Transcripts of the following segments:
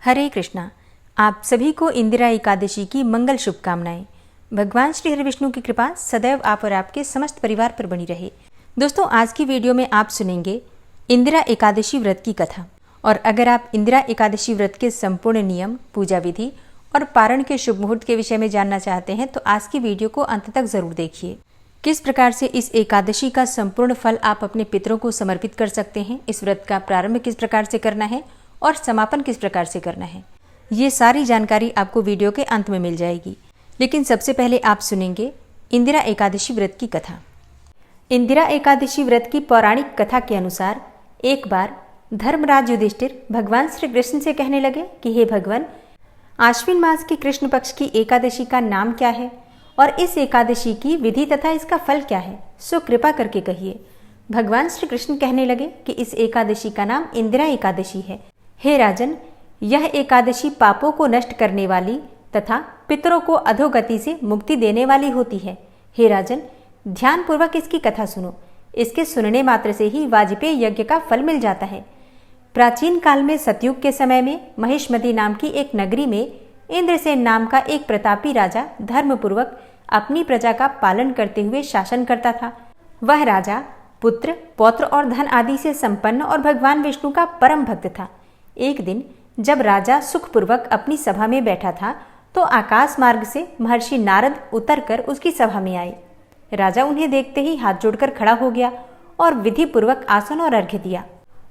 हरे कृष्णा। आप सभी को इंदिरा एकादशी की मंगल शुभकामनाएं। भगवान श्री हरि विष्णु की कृपा सदैव आप और आपके समस्त परिवार पर बनी रहे। दोस्तों, आज की वीडियो में आप सुनेंगे इंदिरा एकादशी व्रत की कथा। और अगर आप इंदिरा एकादशी व्रत के संपूर्ण नियम, पूजा विधि और पारण के शुभ मुहूर्त के विषय में जानना चाहते हैं तो आज की वीडियो को अंत तक जरूर देखिए। किस प्रकार से इस एकादशी का संपूर्ण फल आप अपने पितरों को समर्पित कर सकते हैं, इस व्रत का प्रारंभ किस प्रकार से करना है और समापन किस प्रकार से करना है, ये सारी जानकारी आपको वीडियो के अंत में मिल जाएगी। लेकिन सबसे पहले आप सुनेंगे इंदिरा एकादशी व्रत की कथा। इंदिरा एकादशी व्रत की पौराणिक कथा के अनुसार एक बार धर्मराज युधिष्ठिर भगवान श्री कृष्ण से कहने लगे कि हे भगवान, आश्विन मास की कृष्ण पक्ष की एकादशी का नाम क्या है और इस एकादशी की विधि तथा इसका फल क्या है, सो कृपा करके कहिए। भगवान श्री कृष्ण कहने लगे कि इस एकादशी का नाम इंदिरा एकादशी है। हे राजन, यह एकादशी पापों को नष्ट करने वाली तथा पितरों को अधोगति से मुक्ति देने वाली होती है। हे राजन, ध्यानपूर्वक इसकी कथा सुनो। इसके सुनने मात्र से ही वाजपेय यज्ञ का फल मिल जाता है। प्राचीन काल में सतयुग के समय में महिष्मती नाम की एक नगरी में इंद्रसेन नाम का एक प्रतापी राजा धर्मपूर्वक अपनी प्रजा का पालन करते हुए शासन करता था। वह राजा पुत्र, पौत्र और धन आदि से संपन्न और भगवान विष्णु का परम भक्त था। एक दिन जब राजा सुखपूर्वक अपनी सभा में बैठा था तो आकाश मार्ग से महर्षि नारद उतरकर उसकी सभा में आए। राजा उन्हें देखते ही हाथ जोड़कर खड़ा हो गया और विधि पूर्वक आसन और अर्घ्य दिया।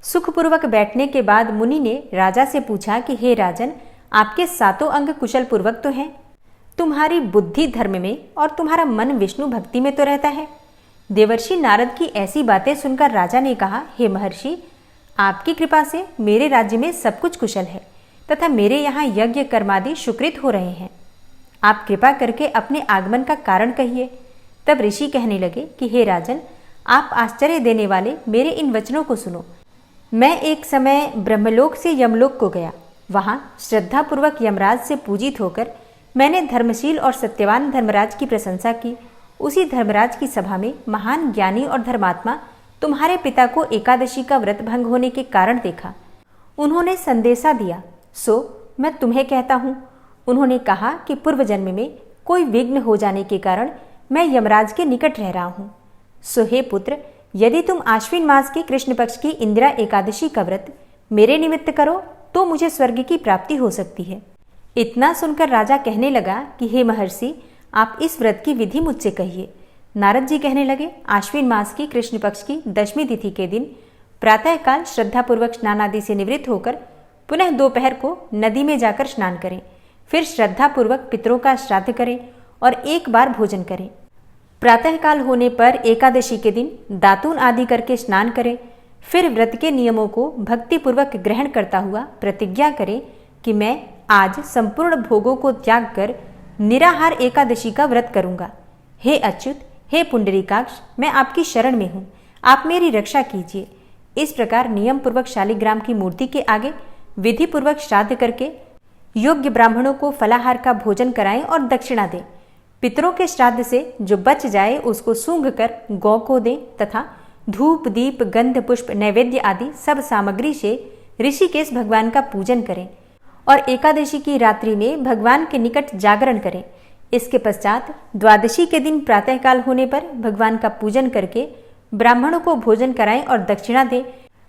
सुखपूर्वक बैठने के बाद मुनि ने राजा से पूछा कि हे राजन, आपके सातों अंग कुशल पूर्वक तो हैं, तुम्हारी बुद्धि धर्म में और तुम्हारा मन विष्णु भक्ति में तो रहता है। देवर्षि नारद की ऐसी बातें सुनकर राजा ने कहा, हे महर्षि, आपकी कृपा से मेरे राज्य में सब कुछ कुशल है तथा मेरे यहाँ यज्ञ कर्मादि सुकृत हो रहे हैं। आप कृपा करके अपने आगमन का कारण कहिए। तब ऋषि कहने लगे कि हे राजन, आप आश्चर्य देने वाले मेरे इन वचनों को सुनो। मैं एक समय ब्रह्मलोक से यमलोक को गया। वहाँ श्रद्धापूर्वक यमराज से पूजित होकर मैंने धर्मशील और सत्यवान धर्मराज की प्रशंसा की। उसी धर्मराज की सभा में महान ज्ञानी और धर्मात्मा तुम्हारे पिता को एकादशी का व्रत भंग होने के कारण देखा। उन्होंने संदेशा दिया, सो मैं तुम्हें कहता हूँ। उन्होंने कहा कि पूर्व जन्म में कोई विघ्न हो जाने के कारण मैं यमराज के निकट रह रहा हूँ। सो हे पुत्र, यदि तुम आश्विन मास की कृष्ण पक्ष की इंदिरा एकादशी का व्रत मेरे निमित्त करो तो मुझे स्वर्ग की प्राप्ति हो सकती है। इतना सुनकर राजा कहने लगा कि हे महर्षि, आप इस व्रत की विधि मुझसे कहिए। नारद जी कहने लगे, आश्विन मास की कृष्ण पक्ष की दशमी तिथि के दिन प्रातःकाल श्रद्धापूर्वक स्नान आदि से निवृत्त होकर पुनः दोपहर को नदी में जाकर स्नान करें। फिर श्रद्धापूर्वक पितरों का श्राद्ध करें और एक बार भोजन करें। प्रातःकाल होने पर एकादशी के दिन दातून आदि करके स्नान करें। फिर व्रत के नियमों को भक्तिपूर्वक ग्रहण करता हुआ प्रतिज्ञा करें कि मैं आज संपूर्ण भोगों को त्याग कर निराहार एकादशी का व्रत करूंगा। हे अच्युत, हे पुंडरीकाक्ष, मैं आपकी शरण में हूँ, आप मेरी रक्षा कीजिए। इस प्रकार नियम पूर्वक शालिग्राम की मूर्ति के आगे विधि पूर्वक श्राद्ध करके योग्य ब्राह्मणों को फलाहार का भोजन कराएं और दक्षिणा दें। पितरों के श्राद्ध से जो बच जाए उसको सूंघ कर गौ को दें तथा धूप, दीप, गंध, पुष्प, नैवेद्य आदि सब सामग्री से ऋषिकेश भगवान का पूजन करें और एकादशी की रात्रि में भगवान के निकट जागरण करें। इसके पश्चात द्वादशी के दिन प्रातःकाल होने पर भगवान का पूजन करके ब्राह्मणों को भोजन कराएं और दक्षिणा दें।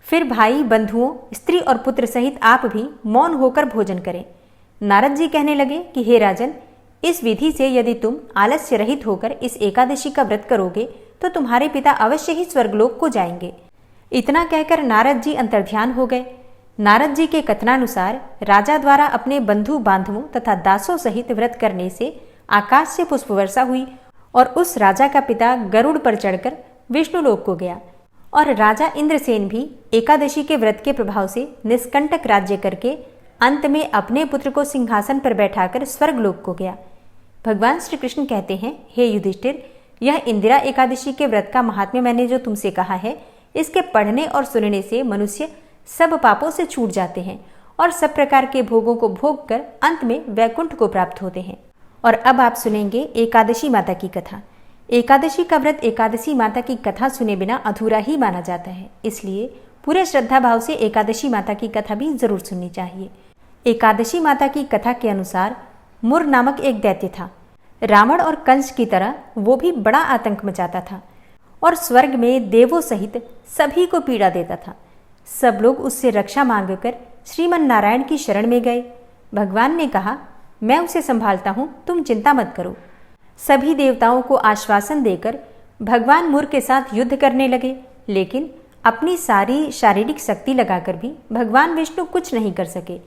फिर भाई, बंधुओं, स्त्री और पुत्र सहित आप भी मौन होकर भोजन करें। नारद जी कहने लगे कि हे राजन, इस विधि से यदि तुम आलस्य रहित होकर इस एकादशी का व्रत करोगे तो तुम्हारे पिता अवश्य ही स्वर्गलोक को जाएंगे। इतना कहकर नारद जी अंतर्ध्यान हो गए। नारद जी के कथनानुसार राजा द्वारा अपने बंधु बांधवों तथा दासों सहित व्रत करने से आकाश से पुष्प वर्षा हुई और उस राजा का पिता गरुड़ पर चढ़कर विष्णुलोक को गया और राजा इंद्रसेन भी एकादशी के व्रत के प्रभाव से निष्कंटक राज्य करके अंत में अपने पुत्र को सिंहासन पर बैठाकर स्वर्गलोक को गया। भगवान श्री कृष्ण कहते हैं, हे युधिष्ठिर, यह इंदिरा एकादशी के व्रत का महात्म्य मैंने जो तुमसे कहा है, इसके पढ़ने और सुनने से मनुष्य सब पापों से छूट जाते हैं और सब प्रकार के भोगों को भोग कर अंत में वैकुंठ को प्राप्त होते हैं। और अब आप सुनेंगे एकादशी माता की कथा। एकादशी का व्रत एकादशी माता की कथा सुने बिना अधूरा ही माना जाता है, इसलिए पूरे श्रद्धा भाव से एकादशी माता की कथा भी जरूर सुननी चाहिए। एकादशी माता की कथा के अनुसार मुर नामक एक दैत्य था। रावण और कंस की तरह वो भी बड़ा आतंक मचाता था और स्वर्ग में देवों सहित सभी को पीड़ा देता था। सब लोग उससे रक्षा मांगकर श्रीमन नारायण की शरण में गए। भगवान ने कहा, मैं उसे संभालता हूँ, तुम चिंता मत करो। सभी देवताओं को आश्वासन देकर भगवान मुर के साथ युद्ध करने लगे, लेकिन अपनी सारी शारीरिक शक्ति लगाकर भी भगवान विष्णु कुछ नहीं कर सके।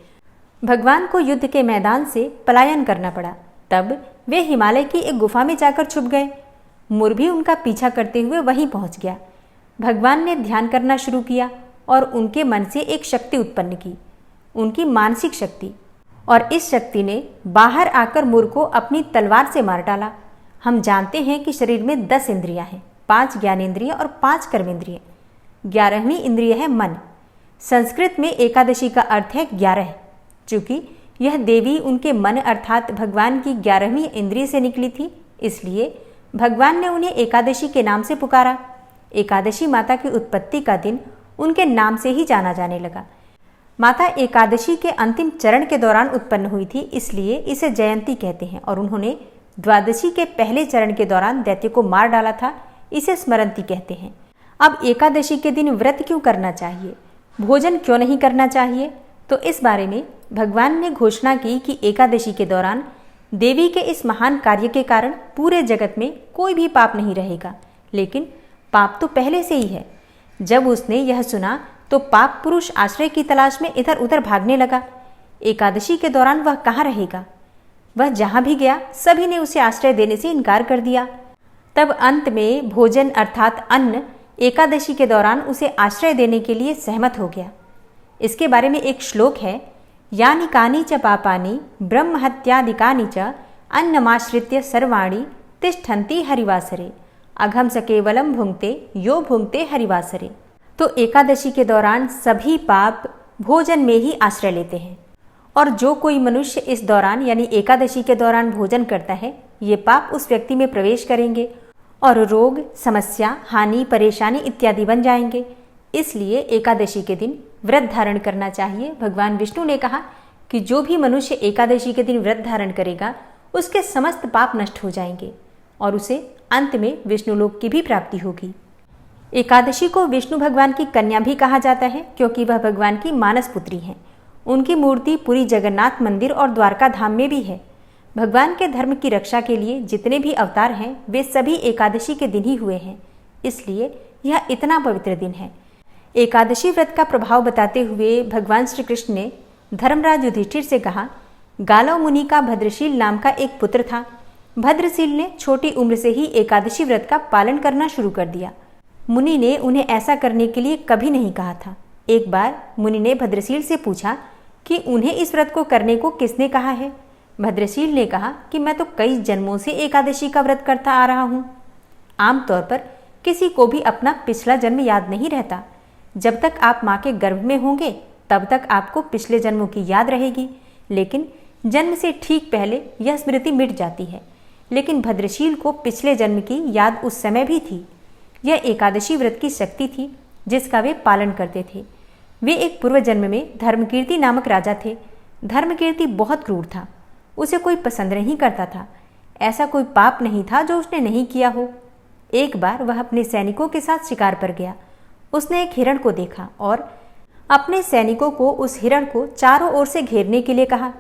भगवान को युद्ध के मैदान से पलायन करना पड़ा। तब वे हिमालय की एक गुफा में जाकर छुप गए। मुर भी उनका पीछा करते हुए वहीं पहुंच गया। भगवान ने ध्यान करना शुरू किया और उनके मन से एक शक्ति उत्पन्न की, उनकी मानसिक शक्ति, और इस शक्ति ने बाहर आकर मुर को अपनी तलवार से मार डाला। हम जानते हैं कि शरीर में 10 इंद्रियां हैं, 5 ज्ञानेंद्रिय और 5 कर्मेंद्रिय। 11वीं इंद्रिय है मन। संस्कृत में एकादशी का अर्थ है 11। चूंकि यह देवी उनके मन अर्थात भगवान की 11वीं इंद्रिय से निकली थी, इसलिए भगवान ने उन्हें एकादशी के नाम से पुकारा। एकादशी माता की उत्पत्ति का दिन उनके नाम से ही जाना जाने लगा। माता एकादशी के अंतिम चरण के दौरान उत्पन्न हुई थी, इसलिए इसे जयंती कहते हैं, और उन्होंने द्वादशी के पहले चरण के दौरान दैत्य को मार डाला था, इसे स्मरंती कहते हैं। अब एकादशी के दिन व्रत क्यों करना चाहिए, भोजन क्यों नहीं करना चाहिए, तो इस बारे में भगवान ने घोषणा की कि एकादशी के दौरान देवी के इस महान कार्य के कारण पूरे जगत में कोई भी पाप नहीं रहेगा। लेकिन पाप तो पहले से ही है। जब उसने यह सुना तो पाप पुरुष आश्रय की तलाश में इधर उधर भागने लगा। एकादशी के दौरान वह कहाँ रहेगा? वह जहाँ भी गया सभी ने उसे आश्रय देने से इनकार कर दिया। तब अंत में भोजन अर्थात अन्न एकादशी के दौरान उसे आश्रय देने के लिए सहमत हो गया। इसके बारे में एक श्लोक है, यानि कानि च पापानि ब्रह्महत्यादिकानि च अन्नमाश्रित्य सर्वाणि तिष्ठन्ति हरिवासरे अघम स केवलम भुंक्ते यो भुंक्ते हरिवासरे। तो एकादशी के दौरान सभी पाप भोजन में ही आश्रय लेते हैं, और जो कोई मनुष्य इस दौरान यानी एकादशी के दौरान भोजन करता है, ये पाप उस व्यक्ति में प्रवेश करेंगे और रोग, समस्या, हानि, परेशानी इत्यादि बन जाएंगे। इसलिए एकादशी के दिन व्रत धारण करना चाहिए। भगवान विष्णु ने कहा कि जो भी मनुष्य एकादशी के दिन व्रत धारण करेगा उसके समस्त पाप नष्ट हो जाएंगे और उसे अंत में विष्णुलोक की भी प्राप्ति होगी। एकादशी को विष्णु भगवान की कन्या भी कहा जाता है, क्योंकि वह भगवान की मानस पुत्री हैं। उनकी मूर्ति पुरी जगन्नाथ मंदिर और द्वारका धाम में भी है। भगवान के धर्म की रक्षा के लिए जितने भी अवतार हैं वे सभी एकादशी के दिन ही हुए हैं, इसलिए यह इतना पवित्र दिन है। एकादशी व्रत का प्रभाव बताते हुए भगवान श्री कृष्ण ने धर्मराज युधिष्ठिर से कहा, गालव मुनि का भद्रशील नाम का एक पुत्र था। भद्रशील ने छोटी उम्र से ही एकादशी व्रत का पालन करना शुरू कर दिया। मुनि ने उन्हें ऐसा करने के लिए कभी नहीं कहा था। एक बार मुनि ने भद्रशील से पूछा कि उन्हें इस व्रत को करने को किसने कहा है। भद्रशील ने कहा कि मैं तो कई जन्मों से एकादशी का व्रत करता आ रहा हूँ। आमतौर पर किसी को भी अपना पिछला जन्म याद नहीं रहता। जब तक आप माँ के गर्भ में होंगे तब तक आपको पिछले जन्मों की याद रहेगी, लेकिन जन्म से ठीक पहले यह स्मृति मिट जाती है। लेकिन भद्रशील को पिछले जन्म की याद उस समय भी थी। यह एकादशी व्रत की शक्ति थी जिसका वे पालन करते थे। वे एक पूर्व जन्म में धर्मकीर्ति नामक राजा थे। धर्मकीर्ति बहुत क्रूर था, उसे कोई पसंद नहीं करता था। ऐसा कोई पाप नहीं था जो उसने नहीं किया हो। एक बार वह अपने सैनिकों के साथ शिकार पर गया। उसने एक हिरण को देखा और अपने सैनिकों को उस हिरण को चारों ओर से घेरने के लिए कहा।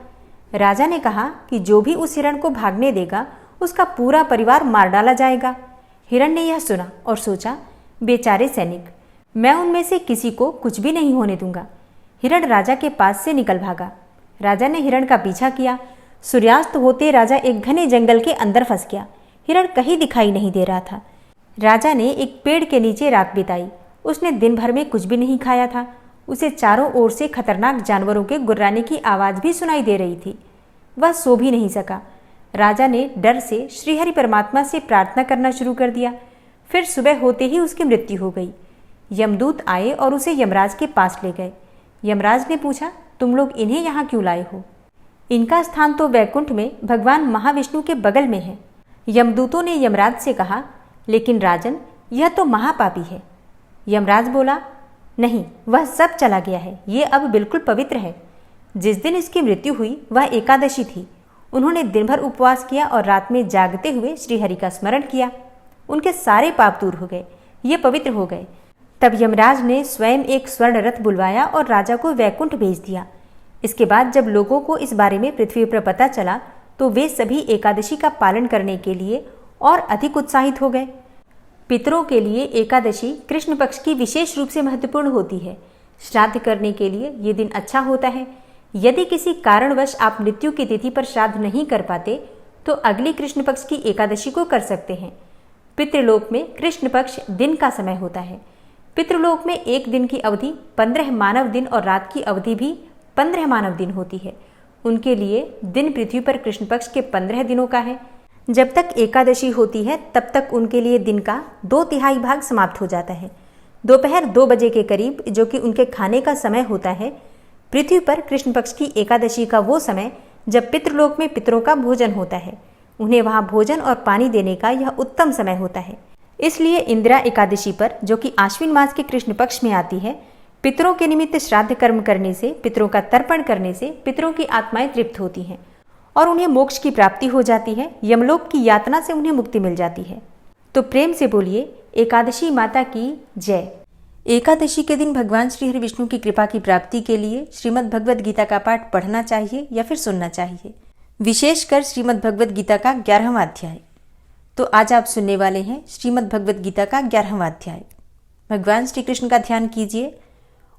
राजा ने कहा कि जो भी उस हिरण को भागने देगा उसका पूरा परिवार मार डाला जाएगा। हिरण ने यह सुना और सोचा, बेचारे सैनिक, मैं उनमें से किसी को कुछ भी नहीं होने दूंगा। हिरण राजा के पास से निकल भागा। राजा ने हिरण का पीछा किया। सूर्यास्त होते राजा एक घने जंगल के अंदर फंस गया। हिरण कहीं दिखाई नहीं दे रहा था। राजा ने एक पेड़ के नीचे रात बिताई। उसने दिन भर में कुछ भी नहीं खाया था। उसे चारों ओर से खतरनाक जानवरों के गुर्राने की आवाज़ भी सुनाई दे रही थी। वह सो भी नहीं सका। राजा ने डर से श्रीहरि परमात्मा से प्रार्थना करना शुरू कर दिया। फिर सुबह होते ही उसकी मृत्यु हो गई। यमदूत आए और उसे यमराज के पास ले गए। यमराज ने पूछा, तुम लोग इन्हें यहाँ क्यों लाए हो? इनका स्थान तो वैकुंठ में भगवान महाविष्णु के बगल में है। यमदूतों ने यमराज से कहा, लेकिन राजन, यह तो महापापी है। यमराज बोला, नहीं, वह सब चला गया है, ये अब बिल्कुल पवित्र है। जिस दिन इसकी मृत्यु हुई वह एकादशी थी। उन्होंने दिन भर उपवास किया और रात में जागते हुए श्रीहरि का स्मरण किया। उनके सारे पाप दूर हो गए, ये पवित्र हो गए। तब यमराज ने स्वयं एक स्वर्ण रथ बुलवाया और राजा को वैकुंठ भेज दिया। इसके बाद जब लोगों को इस बारे में पृथ्वी पर पता चला तो वे सभी एकादशी का पालन करने के लिए और अधिक उत्साहित हो गए। पितरों के लिए एकादशी कृष्ण पक्ष की विशेष रूप से महत्वपूर्ण होती है। श्राद्ध करने के लिए ये दिन अच्छा होता है। यदि किसी कारणवश आप मृत्यु की तिथि पर श्राद्ध नहीं कर पाते तो अगली कृष्ण पक्ष की एकादशी को कर सकते हैं। पितृलोक में कृष्ण पक्ष दिन का समय होता है। पितृलोक में एक दिन की अवधि 15 मानव दिन और रात की अवधि भी 15 मानव दिन होती है। उनके लिए दिन पृथ्वी पर कृष्ण पक्ष के 15 दिनों का है। जब तक एकादशी होती है तब तक उनके लिए दिन का 2/3 भाग समाप्त हो जाता है। दोपहर 2 बजे के करीब, जो कि उनके खाने का समय होता है, पृथ्वी पर कृष्ण पक्ष की एकादशी का वो समय जब पितृलोक में पितरों का भोजन होता है। उन्हें वहां भोजन और पानी देने का यह उत्तम समय होता है। इसलिए इंदिरा एकादशी पर, जो कि आश्विन मास के कृष्ण पक्ष में आती है, पितरों के निमित्त श्राद्ध कर्म करने से, पितरों का तर्पण करने से पितरों की आत्माएं तृप्त होती हैं और उन्हें मोक्ष की प्राप्ति हो जाती है। यमलोक की यातना से उन्हें मुक्ति मिल जाती है। तो प्रेम से बोलिए एकादशी माता की जय। एकादशी के दिन भगवान श्री हरि विष्णु की कृपा की प्राप्ति के लिए श्रीमद् भगवद गीता का पाठ पढ़ना चाहिए या फिर सुनना चाहिए, विशेषकर श्रीमद् भगवद गीता का 11वां अध्याय। तो आज आप सुनने वाले हैं श्रीमद् भगवद गीता का 11वां अध्याय। भगवान श्री कृष्ण का ध्यान कीजिए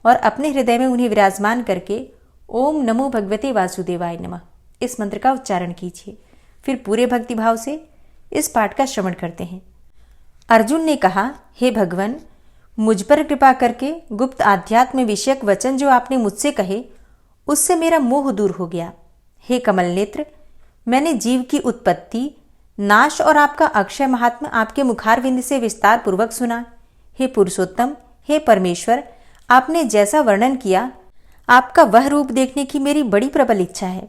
और अपने हृदय में उन्हें विराजमान करके ओम नमो भगवते वासुदेवाय नमः इस मंत्र का उच्चारण कीजिए। फिर पूरे भक्तिभाव से इस पाठ का श्रवण करते हैं। अर्जुन ने कहा, हे भगवान, मुझ पर कृपा करके गुप्त आध्यात्म विषयक वचन जो आपने मुझसे कहे उससे मेरा मोह दूर हो गया। हे कमल नेत्र, मैंने जीव की उत्पत्ति, नाश और आपका अक्षय महात्मा आपके मुखारविंद से विस्तार पूर्वक सुना। हे पुरुषोत्तम, हे परमेश्वर, आपने जैसा वर्णन किया आपका वह रूप देखने की मेरी बड़ी प्रबल इच्छा है।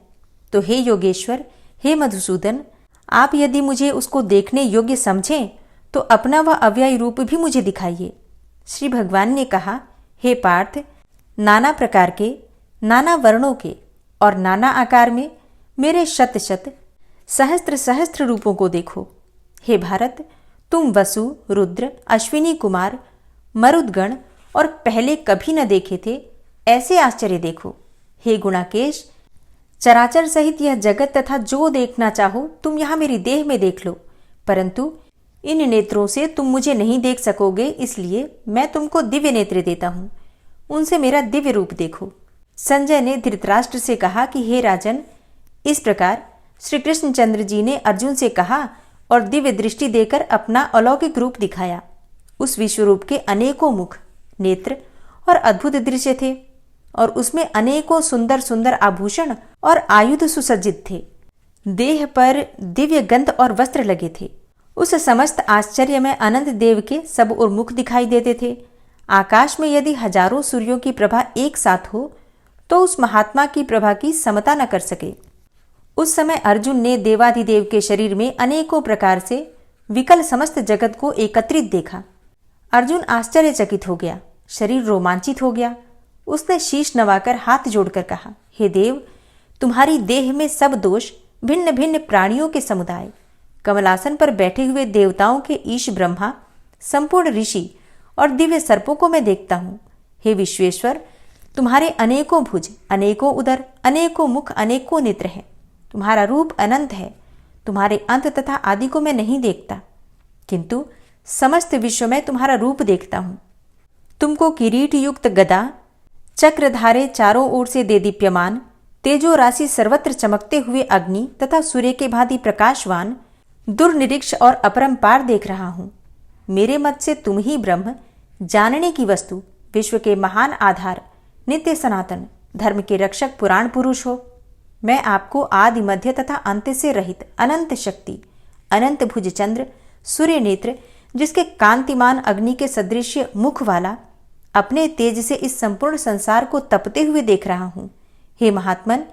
तो हे योगेश्वर, हे मधुसूदन, आप यदि मुझे उसको देखने योग्य समझें तो अपना वह अव्यय रूप भी मुझे दिखाइए। श्री भगवान ने कहा, हे पार्थ, नाना प्रकार के, नाना वर्णों के और नाना आकार में मेरे शत शत सहस्त्र सहस्त्र रूपों को देखो। हे भारत, तुम वसु, रुद्र, अश्विनी कुमार, मरुदगण और पहले कभी न देखे थे ऐसे आश्चर्य देखो। हे गुणाकेश, चराचर सहित यह जगत तथा जो देखना चाहो तुम यहाँ मेरी देह में देख लो, परंतु इन नेत्रों से तुम मुझे नहीं देख सकोगे, इसलिए मैं तुमको दिव्य नेत्र देता हूँ, उनसे मेरा दिव्य रूप देखो। संजय ने धृतराष्ट्र से कहा कि हे राजन, इस प्रकार श्री कृष्णचंद्र जी ने अर्जुन से कहा और दिव्य दृष्टि देकर अपना अलौकिक रूप दिखाया। उस विश्वरूप के अनेकों मुख, नेत्र और अद्भुत दृश्य थे और उसमें अनेकों सुंदर सुंदर आभूषण और आयुध सुसज्जित थे। देह पर दिव्य गंध और वस्त्र लगे थे। उस समस्त आश्चर्य में अनंत देव के सब और मुख दिखाई देते थे। आकाश में यदि हजारों सूर्यों की प्रभा एक साथ हो तो उस महात्मा की प्रभा की समता न कर सके। उस समय अर्जुन ने देवाधिदेव के शरीर में अनेकों प्रकार से विकल समस्त जगत को एकत्रित देखा। अर्जुन आश्चर्यचकित हो गया, शरीर रोमांचित हो गया। उसने शीश नवाकर हाथ जोड़कर कहा, हे देव, तुम्हारी देह में सब दोष, भिन्न भिन्न प्राणियों के समुदाय, कमलासन पर बैठे हुए देवताओं के ईश ब्रह्मा, संपूर्ण ऋषि और दिव्य सर्पों को मैं देखता हूँ। हे विश्वेश्वर, तुम्हारे अनेकों भुज, अनेकों उदर, अनेकों मुख, अनेकों नेत्र हैं। तुम्हारा रूप अनंत है। तुम्हारे अंत तथा आदि को मैं नहीं देखता, किंतु समस्त विश्व में तुम्हारा रूप देखता हूँ। तुमको किरीट युक्त गदा, चक्रधारे चारों ओर से दे दीप्यमान, तेजो राशि सर्वत्र चमकते हुए अग्नि तथा सूर्य के भांति प्रकाशवान, दुर्निरीक्ष और अपरंपार देख रहा हूँ। मेरे मत से तुम ही ब्रह्म, जानने की वस्तु, विश्व के महान आधार, नित्य सनातन, धर्म के रक्षक, पुराण पुरुष हो। मैं आपको आदि मध्य तथा अंत से रहित अनंत शक्ति, अनंत भुज चंद्र, सूर्य नेत्र, जिसके कांतिमान अग्नि के सदृश मुख वाला, अपने तेज से इस संपूर्ण संसार को तपते हुए देख रहा हूँ। हे महात्मन,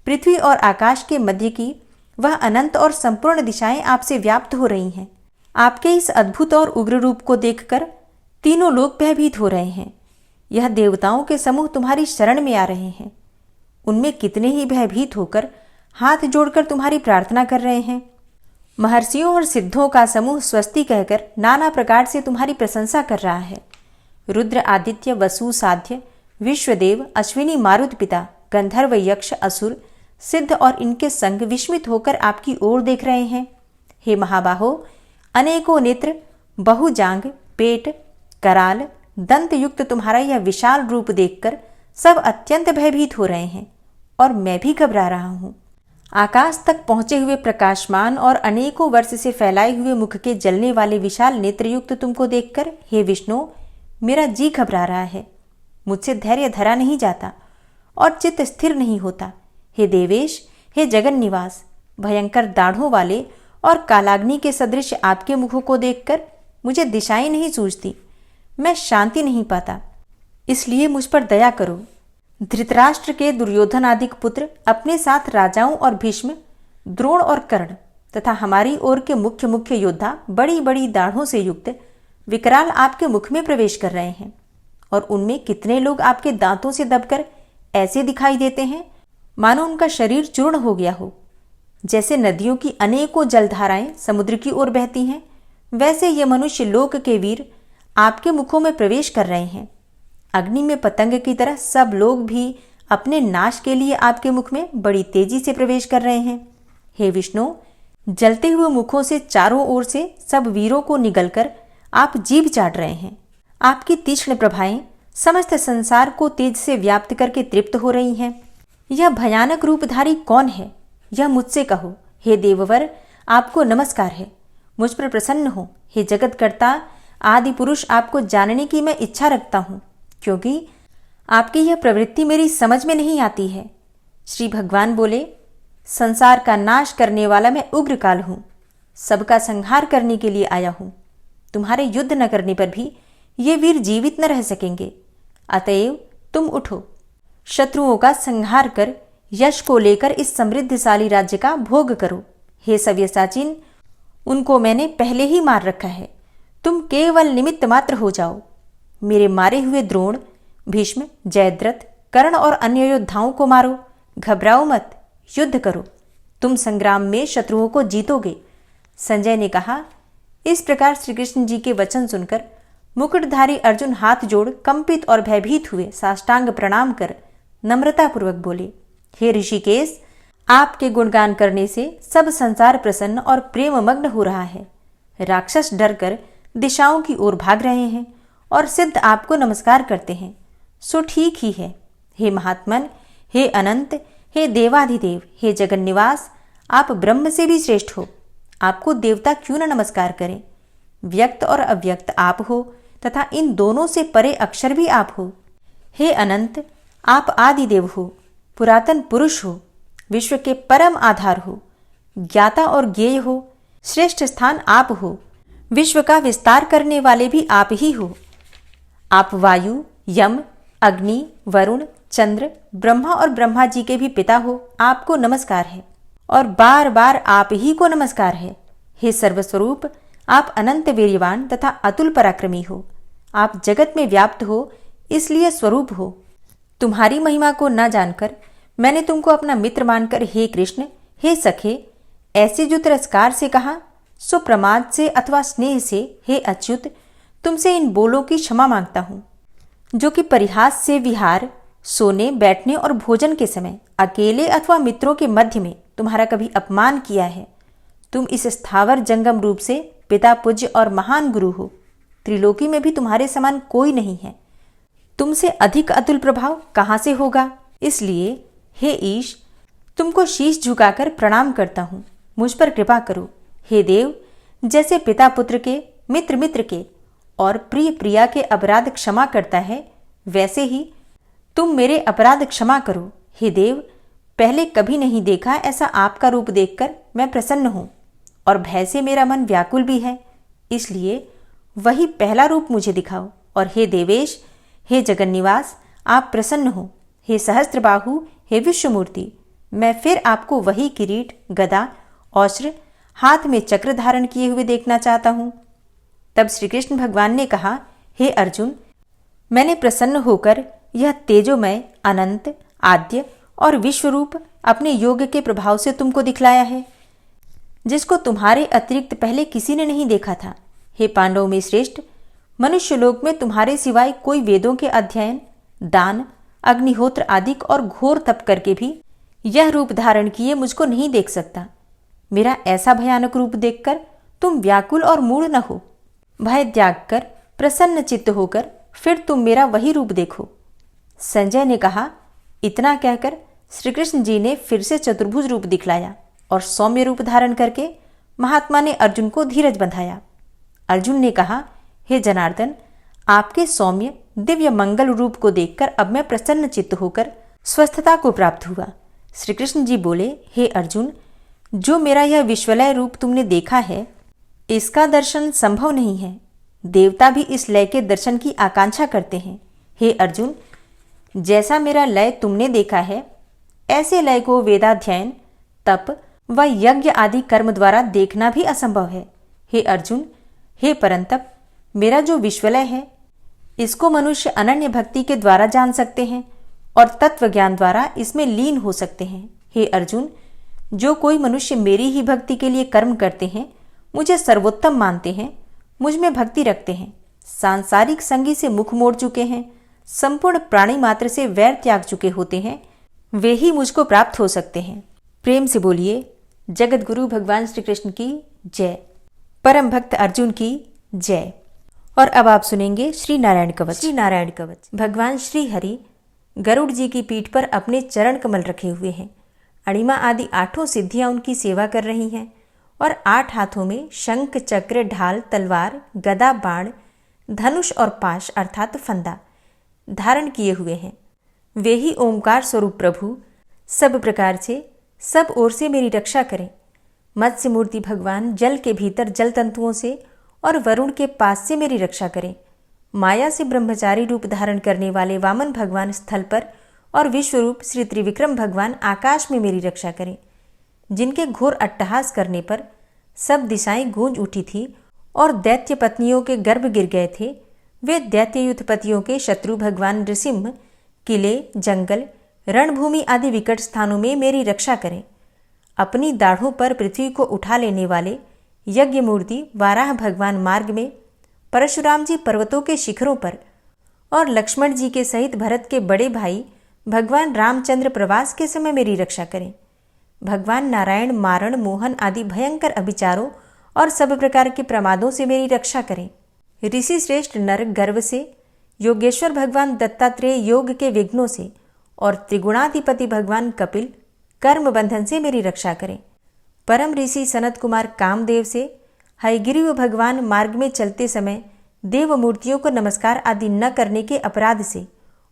पृथ्वी और आकाश के मध्य की वह अनंत और संपूर्ण दिशाएं आपसे व्याप्त हो रही हैं। आपके इस अद्भुत और उग्र रूप को देखकर तीनों लोग भयभीत हो रहे हैं। यह देवताओं के समूह तुम्हारी शरण में आ रहे हैं। उनमें कितने ही भयभीत होकर हाथ जोड़कर तुम्हारी प्रार्थना कर रहे हैं। महर्षियों और सिद्धों का समूह स्वस्ति कहकर नाना प्रकार से तुम्हारी प्रशंसा कर रहा है। रुद्र, आदित्य, वसु, साध्य, विश्वदेव, अश्विनी, मारुत पिता, गंधर्व, यक्ष, असुर, सिद्ध और इनके संग विस्मित होकर आपकी ओर देख रहे हैं। हे महाबाहो, अनेकों नेत्र, बहुजांग, पेट, कराल, दंत युक्त तुम्हारा यह विशाल रूप देखकर सब अत्यंत भयभीत हो रहे हैं और मैं भी घबरा रहा हूं। आकाश तक पहुंचे हुए प्रकाशमान और अनेकों वर्ष से फैलाए हुए मुख के जलने वाले विशाल नेत्रयुक्त तुमको देखकर हे विष्णु, मेरा जी घबरा रहा है। मुझसे धैर्य धरा नहीं जाता और चित्त स्थिर नहीं होता। हे देवेश, हे जगन निवास, भयंकर दाढ़ों वाले और कालाग्नि के सदृश आपके मुखों को देखकर मुझे दिशाएं नहीं सूझती, मैं शांति नहीं पाता, इसलिए मुझ पर दया करो। धृतराष्ट्र के दुर्योधन आदि पुत्र अपने साथ राजाओं और भीष्म, द्रोण और कर्ण तथा हमारी ओर के मुख्य मुख्य योद्धा बड़ी बड़ी दाढ़ों से युक्त विकराल आपके मुख में प्रवेश कर रहे हैं और उनमें कितने लोग आपके दांतों से दबकर ऐसे दिखाई देते हैं मानो उनका शरीर चूर्ण हो गया हो। जैसे नदियों की अनेकों जलधाराएं समुद्र की ओर बहती हैं, वैसे ये मनुष्य लोक के वीर आपके मुखों में प्रवेश कर रहे हैं। अग्नि में पतंग की तरह सब लोग भी अपने नाश के लिए आपके मुख में बड़ी तेजी से प्रवेश कर रहे हैं। हे विष्णु, जलते हुए मुखों से चारों ओर से सब वीरों को निगलकर आप जीभ चाट रहे हैं। आपकी तीक्ष्ण प्रभाएं समस्त संसार को तेज से व्याप्त करके तृप्त हो रही हैं। यह भयानक रूपधारी कौन है, यह मुझसे कहो। हे देववर, आपको नमस्कार है, मुझ पर प्रसन्न हो। हे जगतकर्ता आदि पुरुष, आपको जानने की मैं इच्छा रखता हूँ, क्योंकि आपकी यह प्रवृत्ति मेरी समझ में नहीं आती है। श्री भगवान बोले, संसार का नाश करने वाला मैं उग्रकाल हूँ, सबका संहार करने के लिए आया हूँ। तुम्हारे युद्ध न करने पर भी ये वीर जीवित न रह सकेंगे, अतएव तुम उठो, शत्रुओं का संहार कर यश को लेकर इस समृद्धशाली राज्य का भोग करो। हे सव्यसाचीन, उनको मैंने पहले ही मार रखा है, तुम केवल निमित्त मात्र हो जाओ। मेरे मारे हुए द्रोण, भीष्म, जयद्रथ, कर्ण और अन्य योद्धाओं को मारो, घबराओ मत, युद्ध करो, तुम संग्राम में शत्रुओं को जीतोगे। संजय ने कहा। इस प्रकार श्री कृष्ण जी के वचन सुनकर मुकुटधारी अर्जुन हाथ जोड़ कंपित और भयभीत हुए साष्टांग प्रणाम कर नम्रतापूर्वक बोले, हे ऋषिकेश, आपके गुणगान करने से सब संसार प्रसन्न और प्रेममग्न हो रहा है। राक्षस डरकर दिशाओं की ओर भाग रहे हैं और सिद्ध आपको नमस्कार करते हैं, सो ठीक ही है। हे महात्मन, हे अनंत, हे देवाधिदेव, हे जगन्निवास, आप ब्रह्म से भी श्रेष्ठ हो, आपको देवता क्यों न नमस्कार करें। व्यक्त और अव्यक्त आप हो तथा इन दोनों से परे अक्षर भी आप हो। हे अनंत, आप आदिदेव हो, पुरातन पुरुष हो, विश्व के परम आधार हो, ज्ञाता और ज्ञेय हो, श्रेष्ठ स्थान आप हो, विश्व का विस्तार करने वाले भी आप ही हो। आप वायु, यम, अग्नि, वरुण, चंद्र, ब्रह्मा और ब्रह्मा जी के भी पिता हो, आपको नमस्कार है और बार बार आप ही को नमस्कार है। हे सर्वस्वरूप, आप अनंत वीर्यवान तथा अतुल पराक्रमी हो, आप जगत में व्याप्त हो, इसलिए स्वरूप हो। तुम्हारी महिमा को न जानकर मैंने तुमको अपना मित्र मानकर हे कृष्ण, हे सखे, ऐसे जो तिरस्कार से कहा, सो प्रमाद से अथवा स्नेह से हे अच्युत, तुमसे इन बोलों की क्षमा मांगता हूँ, जो कि परिहास से विहार, सोने, बैठने और भोजन के समय अकेले अथवा मित्रों के मध्य में तुम्हारा कभी अपमान किया है। तुम इस स्थावर जंगम रूप से पिता, पूज्य और महान गुरु हो, त्रिलोकी में भी तुम्हारे समान कोई नहीं है, तुमसे अधिक अतुल प्रभाव कहाँ से होगा। इसलिए हे ईश, तुमको शीश झुकाकर प्रणाम करता हूँ, मुझ पर कृपा करो। हे देव, जैसे पिता पुत्र के, मित्र मित्र के और प्रिय प्रिया के अपराध क्षमा करता है, वैसे ही तुम मेरे अपराध क्षमा करो। हे देव, पहले कभी नहीं देखा ऐसा आपका रूप देखकर मैं प्रसन्न हूँ और भय से मेरा मन व्याकुल भी है, इसलिए वही पहला रूप मुझे दिखाओ। और हे देवेश, हे जगन्निवास, आप प्रसन्न हो। हे सहस्त्रबाहु, हे विश्वमूर्ति, मैं फिर आपको वही किरीट, गदा, औश्र, हाथ में चक्र धारण किए हुए देखना चाहता हूँ। तब श्री कृष्ण भगवान ने कहा, हे अर्जुन, मैंने प्रसन्न होकर यह तेजोमय, अनंत, आद्य और विश्वरूप अपने योग के प्रभाव से तुमको दिखलाया है, जिसको तुम्हारे अतिरिक्त पहले किसी ने नहीं देखा था। हे पांडवों में श्रेष्ठ, मनुष्य लोक में तुम्हारे सिवाय कोई वेदों के अध्ययन, दान, अग्निहोत्र आदि और घोर तप करके भी यह रूप धारण किए मुझको नहीं देख सकता। मेरा ऐसा भयानक रूप देखकर तुम व्याकुल और मूढ़ न हो। भय त्याग कर प्रसन्न चित्त होकर फिर तुम मेरा वही रूप देखो। संजय ने कहा। इतना कहकर श्री कृष्ण जी ने फिर से चतुर्भुज रूप दिखलाया और सौम्य रूप धारण करके महात्मा ने अर्जुन को धीरज बंधाया। अर्जुन ने कहा, हे जनार्दन, आपके सौम्य दिव्य मंगल रूप को देखकर अब मैं प्रसन्न चित्त होकर स्वस्थता को प्राप्त हुआ। श्री कृष्ण जी बोले, हे अर्जुन, जो मेरा यह विश्वलय रूप तुमने देखा है, इसका दर्शन संभव नहीं है। देवता भी इस लय के दर्शन की आकांक्षा करते हैं। हे अर्जुन, जैसा मेरा लय तुमने देखा है, ऐसे लय को वेदाध्ययन, तप व यज्ञ आदि कर्म द्वारा देखना भी असंभव है। हे अर्जुन, हे परंतप, मेरा जो विश्वलय है, इसको मनुष्य अनन्य भक्ति के द्वारा जान सकते हैं और तत्व ज्ञान द्वारा इसमें लीन हो सकते हैं। हे अर्जुन, जो कोई मनुष्य मेरी ही भक्ति के लिए कर्म करते हैं, मुझे सर्वोत्तम मानते हैं, मुझ में भक्ति रखते हैं, सांसारिक संगी से मुख मोड़ चुके हैं, संपूर्ण प्राणी मात्र से वैर त्याग चुके होते हैं, वे ही मुझको प्राप्त हो सकते हैं। प्रेम से बोलिए, जगत गुरु भगवान श्री कृष्ण की जय, परम भक्त अर्जुन की जय। और अब आप सुनेंगे श्री नारायण कवच। श्री नारायण कवच। भगवान श्री हरि गरुड़ जी की पीठ पर अपने चरण कमल रखे हुए हैं। अणिमा आदि 8 सिद्धियां उनकी सेवा कर रही हैं और 8 हाथों में शंख, चक्र, ढाल, तलवार, गदा, बाण, धनुष और पाश अर्थात फंदा धारण किए हुए हैं। वे ही ओमकार स्वरूप प्रभु सब प्रकार से सब ओर से मेरी रक्षा करें। मत्स्य मूर्ति भगवान जल के भीतर जल तंतुओं से और वरुण के पास से मेरी रक्षा करें। माया से ब्रह्मचारी रूप धारण करने वाले वामन भगवान स्थल पर और विश्वरूप श्री त्रिविक्रम भगवान आकाश में मेरी रक्षा करें। जिनके घोर अट्टहास करने पर सब दिशाएं गूंज उठी थी और दैत्य पत्नियों के गर्भ गिर गए थे, वे दैत्य युद्धपतियों के शत्रु भगवान नृसिंह किले, जंगल, रणभूमि आदि विकट स्थानों में मेरी रक्षा करें। अपनी दाढ़ों पर पृथ्वी को उठा लेने वाले यज्ञ मूर्ति वाराह भगवान मार्ग में, परशुराम जी पर्वतों के शिखरों पर और लक्ष्मण जी के सहित भरत के बड़े भाई भगवान रामचंद्र प्रवास के समय मेरी रक्षा करें। भगवान नारायण मारण, मोहन आदि भयंकर अभिचारों और सब प्रकार के प्रमादों से मेरी रक्षा करें। ऋषि श्रेष्ठ नर गर्व से, योगेश्वर भगवान दत्तात्रेय योग के विघ्नों से और त्रिगुणाधिपति भगवान कपिल कर्म बंधन से मेरी रक्षा करें। परम ऋषि सनत कुमार कामदेव से, हयग्रीव भगवान मार्ग में चलते समय देव मूर्तियों को नमस्कार आदि न करने के अपराध से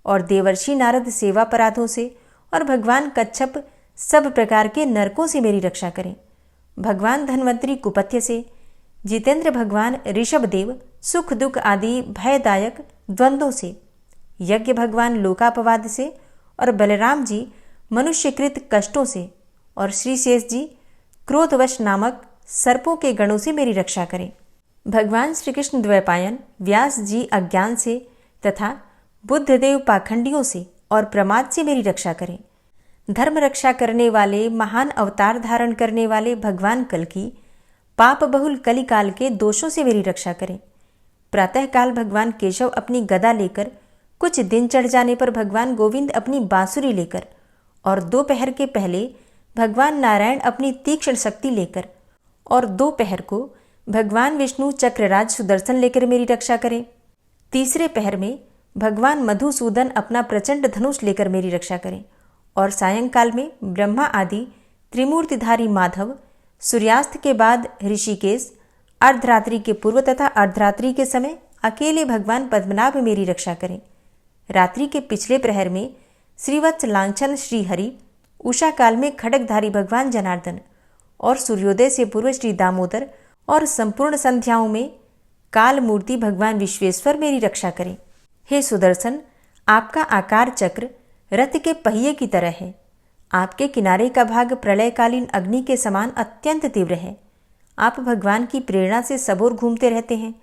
और देवर्षि नारद सेवा अपराधों से और भगवान कच्छप सब प्रकार के नरकों से मेरी रक्षा करें। भगवान धन्वंतरी कुपथ्य से, जितेंद्र भगवान ऋषभदेव सुख दुख आदि भयदायक द्वंद्वों से, यज्ञ भगवान लोकापवाद से और बलराम जी मनुष्यकृत कष्टों से और श्री शेष जी क्रोधवश नामक सर्पों के गणों से मेरी रक्षा करें। भगवान श्री कृष्ण द्वैपायन व्यास जी अज्ञान से तथा बुद्धदेव पाखंडियों से और प्रमाद से मेरी रक्षा करें। धर्म रक्षा करने वाले महान अवतार धारण करने वाले भगवान कल्कि पाप बहुल कलिकाल के दोषों से मेरी रक्षा करें। प्रातःकाल भगवान केशव अपनी गदा लेकर, कुछ दिन चढ़ जाने पर भगवान गोविंद अपनी बांसुरी लेकर और दोपहर के पहले भगवान नारायण अपनी तीक्ष्ण शक्ति लेकर और दोपहर को भगवान विष्णु चक्रराज सुदर्शन लेकर मेरी रक्षा करें। तीसरे पहर में भगवान मधुसूदन अपना प्रचंड धनुष लेकर मेरी रक्षा करें और सायंकाल में ब्रह्मा आदि त्रिमूर्तिधारी माधव, सूर्यास्त के बाद ऋषिकेश, अर्धरात्रि के पूर्व तथा अर्धरात्रि के समय अकेले भगवान पद्मनाभ मेरी रक्षा करें। रात्रि के पिछले प्रहर में श्रीवत्स लांछन श्रीहरि, उषा काल में खड्गधारी भगवान जनार्दन और सूर्योदय से पूर्व श्री दामोदर और संपूर्ण संध्याओं में काल मूर्ति भगवान विश्वेश्वर मेरी रक्षा करें। हे सुदर्शन, आपका आकार चक्र रथ के पहिए की तरह है। आपके किनारे का भाग प्रलयकालीन अग्नि के समान अत्यंत तीव्र है। आप भगवान की प्रेरणा से सबोर घूमते रहते हैं।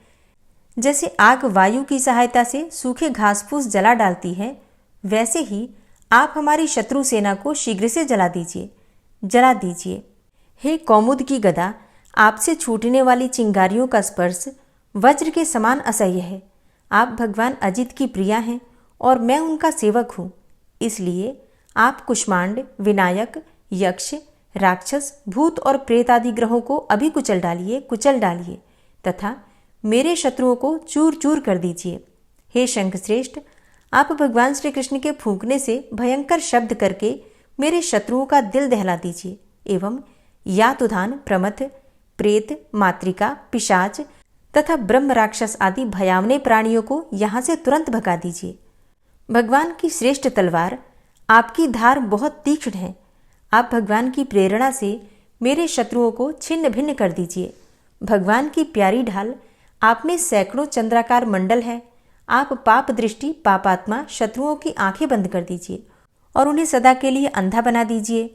जैसे आग वायु की सहायता से सूखे घास फूस जला डालती है, वैसे ही आप हमारी शत्रु सेना को शीघ्र से जला दीजिए, जला दीजिए। हे कौमुद की गदा, आपसे छूटने वाली चिंगारियों का स्पर्श वज्र के समान असह्य है। आप भगवान अजित की प्रिया हैं और मैं उनका सेवक हूँ। इसलिए आप कुष्मांड, विनायक, यक्ष, राक्षस, भूत और प्रेत आदि ग्रहों को अभी कुचल डालिए तथा मेरे शत्रुओं को चूर चूर कर दीजिए। हे शंखश्रेष्ठ, आप भगवान श्री कृष्ण के फूंकने से भयंकर शब्द करके मेरे शत्रुओं का दिल दहला दीजिए एवं यातुधान, प्रमथ, प्रेत, मातृका, पिशाच तथा ब्रह्म राक्षस आदि भयावने प्राणियों को यहाँ से तुरंत भगा दीजिए। भगवान की श्रेष्ठ तलवार, आपकी धार बहुत तीक्ष्ण है। आप भगवान की प्रेरणा से मेरे शत्रुओं को छिन्न भिन्न कर दीजिए। भगवान की प्यारी ढाल, आप में सैकड़ों चंद्राकार मंडल है। आप पाप दृष्टि, पापात्मा शत्रुओं की आंखें बंद कर दीजिए और उन्हें सदा के लिए अंधा बना दीजिए।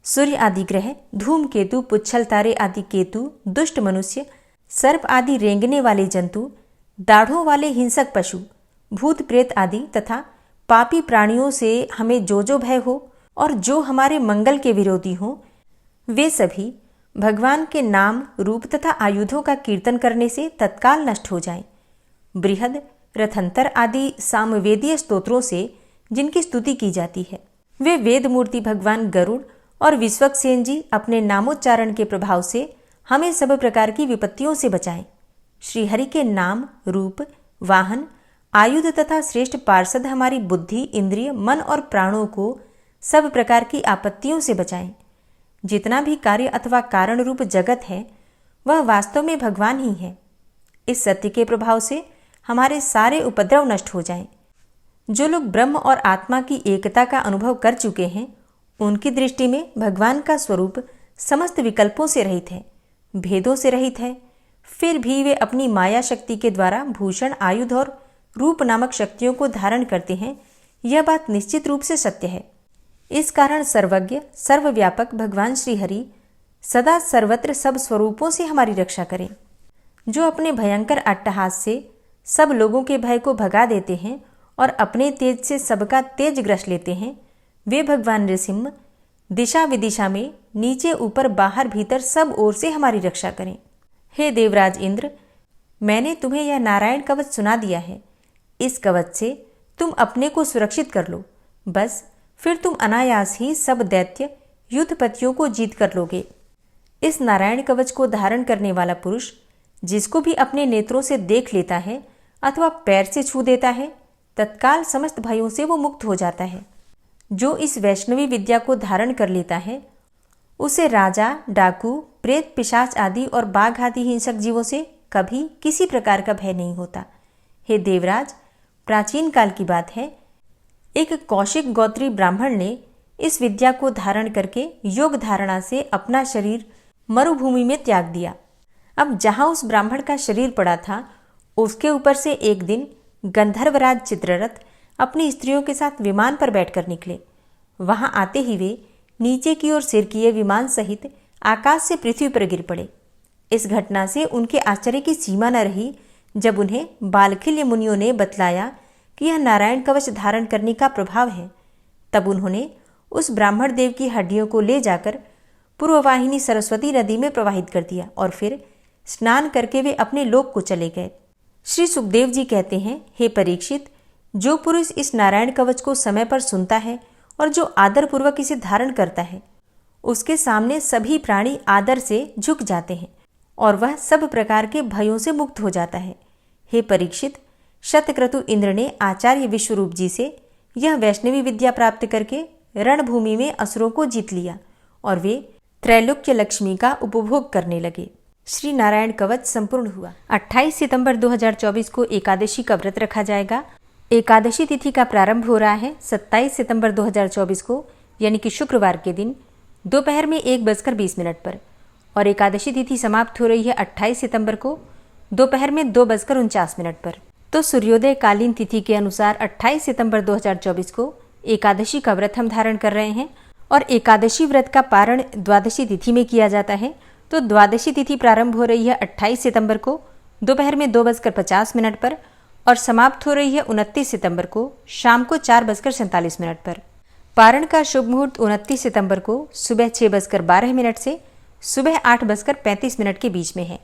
सूर्य आदि ग्रह, धूमकेतु, पुच्छल तारे आदि केतु, दुष्ट मनुष्य, सर्प आदि रेंगने वाले जंतु, दाढ़ों वाले हिंसक पशु, भूत प्रेत आदि तथा पापी प्राणियों से हमें जो भय हो और जो हमारे मंगल के विरोधी हों, वे सभी भगवान के नाम, रूप तथा आयुधों का कीर्तन करने से तत्काल नष्ट हो जाएं। बृहद, रथंतर आदि सामवेदीय स्तोत्रों से जिनकी स्तुति की जाती है, वे वेद मूर्ति भगवान गरुड़ और विश्वक्सेन जी अपने नामोच्चारण के प्रभाव से हमें सब प्रकार की विपत्तियों से बचाएं। श्रीहरि के नाम, रूप, वाहन, आयुध तथा श्रेष्ठ पार्षद हमारी बुद्धि, इंद्रिय, मन और प्राणों को सब प्रकार की आपत्तियों से बचाएं। जितना भी कार्य अथवा कारण रूप जगत है वह वास्तव में भगवान ही है। इस सत्य के प्रभाव से हमारे सारे उपद्रव नष्ट हो जाएं। जो लोग ब्रह्म और आत्मा की एकता का अनुभव कर चुके हैं, उनकी दृष्टि में भगवान का स्वरूप समस्त विकल्पों से रहित है, भेदों से रहित है। फिर भी वे अपनी माया शक्ति के द्वारा भूषण, आयुध और रूप नामक शक्तियों को धारण करते हैं। यह बात निश्चित रूप से सत्य है। इस कारण सर्वज्ञ, सर्वव्यापक भगवान श्रीहरि सदा सर्वत्र सब स्वरूपों से हमारी रक्षा करें। जो अपने भयंकर अट्टहास से सब लोगों के भय को भगा देते हैं और अपने तेज से सबका तेज ग्रस लेते हैं, वे भगवान नृसिंह दिशा विदिशा में नीचे ऊपर बाहर भीतर सब ओर से हमारी रक्षा करें। हे देवराज इंद्र, मैंने तुम्हें यह नारायण कवच सुना दिया है। इस कवच से तुम अपने को सुरक्षित कर लो, बस फिर तुम अनायास ही सब दैत्य युद्धपतियों को जीत कर लोगे। इस नारायण कवच को धारण करने वाला पुरुष जिसको भी अपने नेत्रों से देख लेता है अथवा पैर से छू देता है, तत्काल समस्त भयों से वो मुक्त हो जाता है। जो इस वैष्णवी विद्या को धारण कर लेता है, उसे राजा, डाकू, प्रेत, पिशाच आदि और बाघ आदि हिंसक जीवों से कभी किसी प्रकार का भय नहीं होता। हे देवराज, प्राचीन काल की बात है, एक कौशिक गोत्री ब्राह्मण ने इस विद्या को धारण करके योग धारणा से अपना शरीर मरुभूमि में त्याग दिया। अब जहां उस ब्राह्मण का शरीर पड़ा था, उसके ऊपर से एक दिन गंधर्वराज चित्ररथ अपनी स्त्रियों के साथ विमान पर बैठकर निकले। वहां आते ही वे नीचे की ओर सिर किए विमान सहित आकाश से पृथ्वी पर गिर पड़े। इस घटना से उनके आश्चर्य की सीमा न रही। जब उन्हें बालखिल्य मुनियों ने बतलाया कि यह नारायण कवच धारण करने का प्रभाव है, तब उन्होंने उस ब्राह्मण देव की हड्डियों को ले जाकर पूर्ववाहिनी सरस्वती नदी में प्रवाहित कर दिया और फिर स्नान करके वे अपने लोक को चले गए। श्री सुखदेव जी कहते हैं, हे परीक्षित, जो पुरुष इस नारायण कवच को समय पर सुनता है और जो आदरपूर्वक इसे धारण करता है, उसके सामने सभी प्राणी आदर से झुक जाते हैं और वह सब प्रकार के भयों से मुक्त हो जाता है। हे परीक्षित, शतक्रतु इंद्र ने आचार्य विश्वरूप जी से यह वैष्णवी विद्या प्राप्त करके रणभूमि में असुरों को जीत लिया और वे त्रैलोक्य लक्ष्मी का उपभोग करने लगे। श्री नारायण कवच संपूर्ण हुआ। 28 सितंबर 2024 को एकादशी का व्रत रखा जाएगा। एकादशी तिथि का प्रारंभ हो रहा है 27 सितंबर 2024 को, यानी कि शुक्रवार के दिन दोपहर में 1:20 पर, और एकादशी तिथि समाप्त हो रही है 28 सितंबर को दोपहर में 2:49 पर। तो सूर्योदय कालीन तिथि के अनुसार 28 सितंबर 2024 को एकादशी का व्रत हम धारण कर रहे हैं और एकादशी व्रत का पारण द्वादशी तिथि में किया जाता है। तो द्वादशी तिथि प्रारंभ हो रही है 28 सितंबर को दोपहर में 2:50 पर और समाप्त हो रही है 29 सितंबर को शाम को 4:47 पर। पारण का शुभ मुहूर्त 29 सितंबर को सुबह 6:12 से सुबह 8:35 के बीच में है।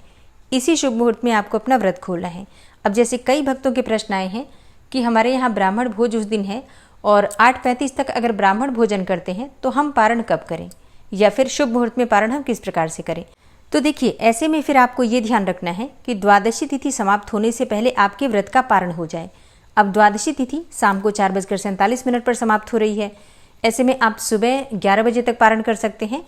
इसी शुभ मुहूर्त में आपको अपना व्रत खोलना है। अब जैसे कई भक्तों के प्रश्न आए हैं कि हमारे यहाँ ब्राह्मण भोज उस दिन है और 8:35 तक अगर ब्राह्मण भोजन करते हैं तो हम पारण कब करें, या फिर शुभ मुहूर्त में पारण हम किस प्रकार से करें। तो देखिए, ऐसे में फिर आपको ये ध्यान रखना है कि द्वादशी तिथि समाप्त होने से पहले आपके व्रत का पारण हो जाए। अब द्वादशी तिथि शाम को 4:47 पर समाप्त हो रही है। ऐसे में आप सुबह 11 बजे तक पारण कर सकते हैं।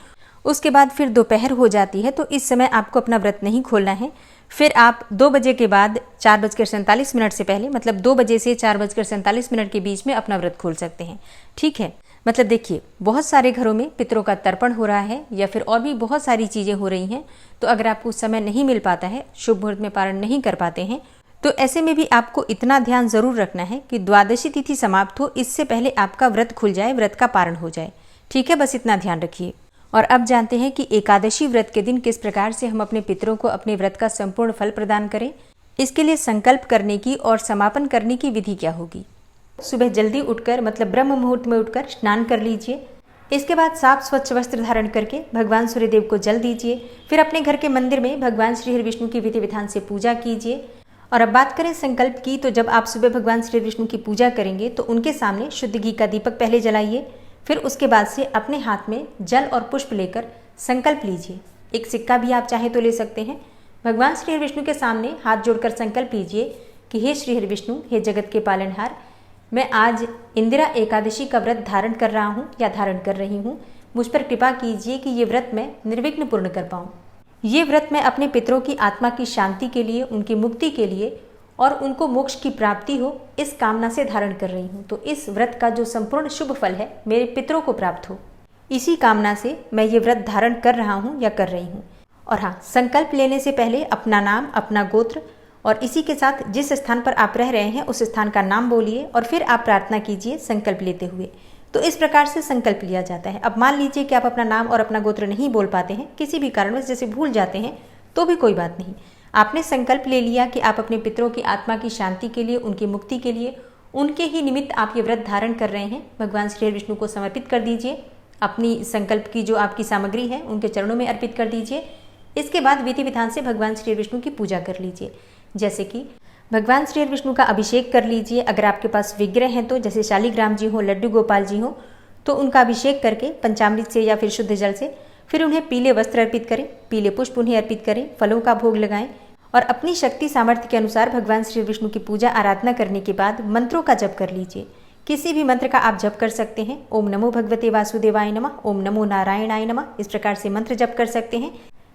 उसके बाद फिर दोपहर हो जाती है, तो इस समय आपको अपना व्रत नहीं खोलना है। फिर आप 2 बजे के बाद 4:47 से पहले, मतलब 2 बजे से 4:47 के बीच में अपना व्रत खोल सकते हैं। ठीक है, मतलब देखिए, बहुत सारे घरों में पितरों का तर्पण हो रहा है या फिर और भी बहुत सारी चीज़ें हो रही हैं। तो अगर आपको उस समय नहीं मिल पाता है, शुभ मुहूर्त में पारण नहीं कर पाते हैं, तो ऐसे में भी आपको इतना ध्यान जरूर रखना है कि द्वादशी तिथि समाप्त हो इससे पहले आपका व्रत खुल जाए, व्रत का पारण हो जाए। ठीक है, बस इतना ध्यान रखिए। और अब जानते हैं कि एकादशी व्रत के दिन किस प्रकार से हम अपने पितरों को अपने व्रत का संपूर्ण फल प्रदान करें। इसके लिए संकल्प करने की और समापन करने की विधि क्या होगी। सुबह जल्दी उठकर, मतलब ब्रह्म मुहूर्त में उठकर स्नान कर लीजिए। इसके बाद साफ स्वच्छ वस्त्र धारण करके भगवान सूर्यदेव को जल दीजिए। फिर अपने घर के मंदिर में भगवान श्री हरि विष्णु की विधि विधान से पूजा कीजिए। और अब बात करें संकल्प की, तो जब आप सुबह भगवान श्री विष्णु की पूजा करेंगे तो उनके सामने शुद्ध घी का दीपक पहले जलाइए। फिर उसके बाद से अपने हाथ में जल और पुष्प लेकर संकल्प लीजिए। एक सिक्का भी आप चाहे तो ले सकते हैं। भगवान श्री हरि विष्णु के सामने हाथ जोड़कर संकल्प लीजिए कि हे श्री हरि विष्णु, हे जगत के पालनहार, मैं आज इंदिरा एकादशी का व्रत धारण कर रहा हूँ या धारण कर रही हूँ। मुझ पर कृपा कीजिए कि ये व्रत मैं निर्विघ्न पूर्ण कर पाऊँ। ये व्रत मैं अपने पितरों की आत्मा की शांति के लिए, उनकी मुक्ति के लिए और उनको मोक्ष की प्राप्ति हो, इस कामना से धारण कर रही हूँ। तो इस व्रत का जो संपूर्ण शुभ फल है मेरे पितरों को प्राप्त हो, इसी कामना से मैं ये व्रत धारण कर रहा हूँ या कर रही हूँ। और हाँ, संकल्प लेने से पहले अपना नाम, अपना गोत्र और इसी के साथ जिस स्थान पर आप रह रहे हैं उस स्थान का नाम बोलिए और फिर आप प्रार्थना कीजिए संकल्प लेते हुए। तो इस प्रकार से संकल्प लिया जाता है। अब मान लीजिए कि आप अपना नाम और अपना गोत्र नहीं बोल पाते हैं, किसी भी कारणवश जैसे भूल जाते हैं, तो भी कोई बात नहीं। आपने संकल्प ले लिया कि आप अपने पितरों की आत्मा की शांति के लिए, उनकी मुक्ति के लिए, उनके ही निमित्त आप ये व्रत धारण कर रहे हैं। भगवान श्री विष्णु को समर्पित कर दीजिए। अपनी संकल्प की जो आपकी सामग्री है उनके चरणों में अर्पित कर दीजिए। इसके बाद विधि विधान से भगवान श्री विष्णु की पूजा कर लीजिए। जैसे कि भगवान श्री विष्णु का अभिषेक कर लीजिए। अगर आपके पास विग्रह हैं तो, जैसे शालिग्राम जी हो, लड्डू गोपाल जी हो, तो उनका अभिषेक करके पंचामृत से या फिर शुद्ध जल से फिर उन्हें पीले वस्त्र अर्पित करें, पीले पुष्प उन्हें अर्पित करें, फलों का भोग लगाएं और अपनी शक्ति सामर्थ्य के अनुसार भगवान श्री विष्णु की पूजा आराधना करने के बाद मंत्रों का जप कर लीजिए। किसी भी मंत्र का आप जप कर सकते हैं। ओम नमो भगवते वासुदेवाय नमः, ओम नमो नारायणाय नमः, इस प्रकार से मंत्र जप कर सकते हैं।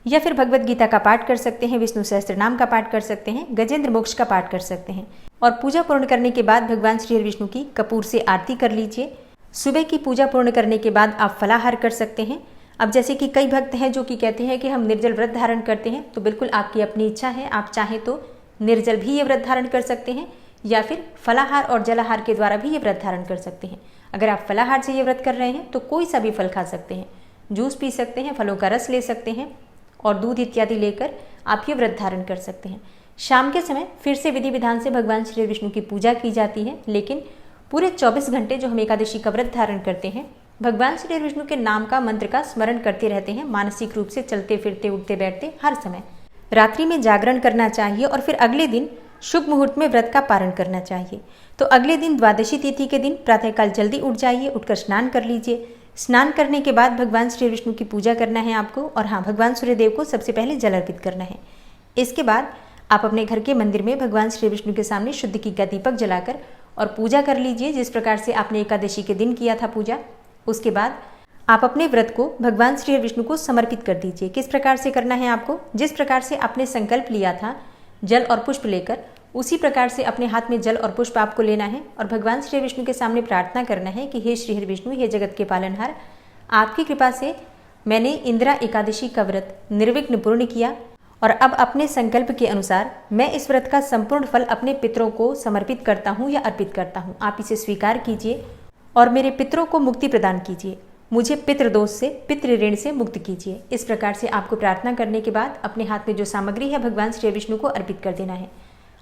या फिर भगवत गीता का पाठ कर सकते हैं, विष्णु सहस्त्र नाम का पाठ कर सकते हैं, गजेंद्र मोक्ष का पाठ कर सकते हैं। और पूजा पूर्ण करने के बाद भगवान श्री विष्णु की कपूर से आरती कर लीजिए। सुबह की पूजा पूर्ण करने के बाद आप फलाहार कर सकते हैं। अब जैसे कि कई भक्त हैं जो कि कहते हैं कि हम निर्जल व्रत धारण करते हैं, तो बिल्कुल आपकी अपनी इच्छा है। आप चाहें तो निर्जल भी ये व्रत धारण कर सकते हैं या फिर फलाहार और जलाहार के द्वारा भी ये व्रत धारण कर सकते हैं। अगर आप फलाहार से ये व्रत कर रहे हैं तो कोई सा भी फल खा सकते हैं, जूस पी सकते हैं, फलों का रस ले सकते हैं और दूध इत्यादि लेकर आप ये व्रत धारण कर सकते हैं। शाम के समय फिर से विधि विधान से भगवान श्री विष्णु की पूजा की जाती है, लेकिन पूरे 24 घंटे जो हम एकादशी का व्रत धारण करते हैं, भगवान श्री विष्णु के नाम का, मंत्र का स्मरण करते रहते हैं, मानसिक रूप से चलते फिरते, उठते बैठते हर समय। रात्रि में जागरण करना चाहिए और फिर अगले दिन शुभ मुहूर्त में व्रत का पारण करना चाहिए। तो अगले दिन द्वादशी तिथि के दिन प्रातःकाल जल्दी उठ जाइए, उठकर स्नान कर लीजिए। स्नान करने के बाद भगवान श्री विष्णु की पूजा करना है आपको और हाँ, भगवान सूर्यदेव को सबसे पहले जल अर्पित करना है। इसके बाद आप अपने घर के मंदिर में भगवान श्री विष्णु के सामने शुद्ध घी का दीपक जलाकर और पूजा कर लीजिए, जिस प्रकार से आपने एकादशी के दिन किया था पूजा। उसके बाद आप अपने व्रत को भगवान श्री विष्णु को समर्पित कर दीजिए। किस प्रकार से करना है आपको, जिस प्रकार से आपने संकल्प लिया था जल और पुष्प लेकर, उसी प्रकार से अपने हाथ में जल और पुष्प आपको लेना है और भगवान श्री विष्णु के सामने प्रार्थना करना है कि हे श्री हरि विष्णु, हे जगत के पालनहार, आपकी कृपा से मैंने इंदिरा एकादशी का व्रत निर्विघ्न पूर्ण किया और अब अपने संकल्प के अनुसार मैं इस व्रत का संपूर्ण फल अपने पितरों को समर्पित करता हूँ या अर्पित करता हूँ। आप इसे स्वीकार कीजिए और मेरे पितरों को मुक्ति प्रदान कीजिए। मुझे पितृदोष से, पितृ ऋण से मुक्त कीजिए। इस प्रकार से आपको प्रार्थना करने के बाद अपने हाथ में जो सामग्री है भगवान श्री विष्णु को अर्पित कर देना है।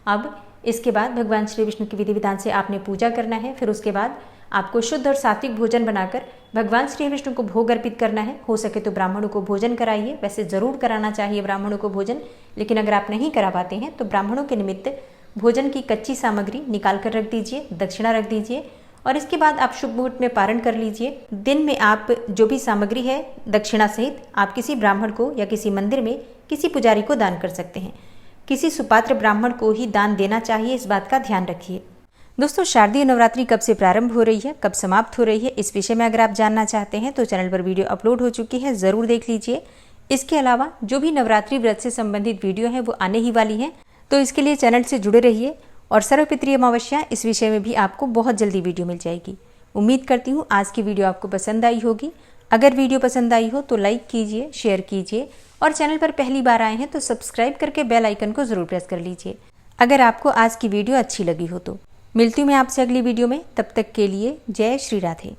अब इसके बाद भगवान श्री विष्णु की विधि विधान से आपने पूजा करना है। फिर उसके बाद आपको शुद्ध और सात्विक भोजन बनाकर भगवान श्री विष्णु को भोग अर्पित करना है। हो सके तो ब्राह्मणों को भोजन कराइए, वैसे ज़रूर कराना चाहिए ब्राह्मणों को भोजन, लेकिन अगर आप नहीं करा पाते हैं तो ब्राह्मणों के निमित्त भोजन की कच्ची सामग्री निकाल कर रख दीजिए, दक्षिणा रख दीजिए और इसके बाद आप शुभ मुहूर्त में पारण कर लीजिए। दिन में आप जो भी सामग्री है दक्षिणा सहित आप किसी ब्राह्मण को या किसी मंदिर में किसी पुजारी को दान कर सकते हैं। किसी सुपात्र ब्राह्मण को ही दान देना चाहिए, इस बात का ध्यान रखिए। दोस्तों, शारदीय नवरात्रि कब से प्रारंभ हो रही है, कब समाप्त हो रही है, इस विषय में अगर आप जानना चाहते हैं तो चैनल पर वीडियो अपलोड हो चुकी है, ज़रूर देख लीजिए। इसके अलावा जो भी नवरात्रि व्रत से संबंधित वीडियो है वो आने ही वाली है, तो इसके लिए चैनल से जुड़े रहिए। और सर्वपितृ अमावस्या, इस विषय में भी आपको बहुत जल्दी वीडियो मिल जाएगी। उम्मीद करती हूँ आज की वीडियो आपको पसंद आई होगी। अगर वीडियो पसंद आई हो तो लाइक कीजिए, शेयर कीजिए और चैनल पर पहली बार आए हैं तो सब्सक्राइब करके बेल आइकन को ज़रूर प्रेस कर लीजिए अगर आपको आज की वीडियो अच्छी लगी हो तो। मिलती हूँ मैं आपसे अगली वीडियो में, तब तक के लिए जय श्री राधे।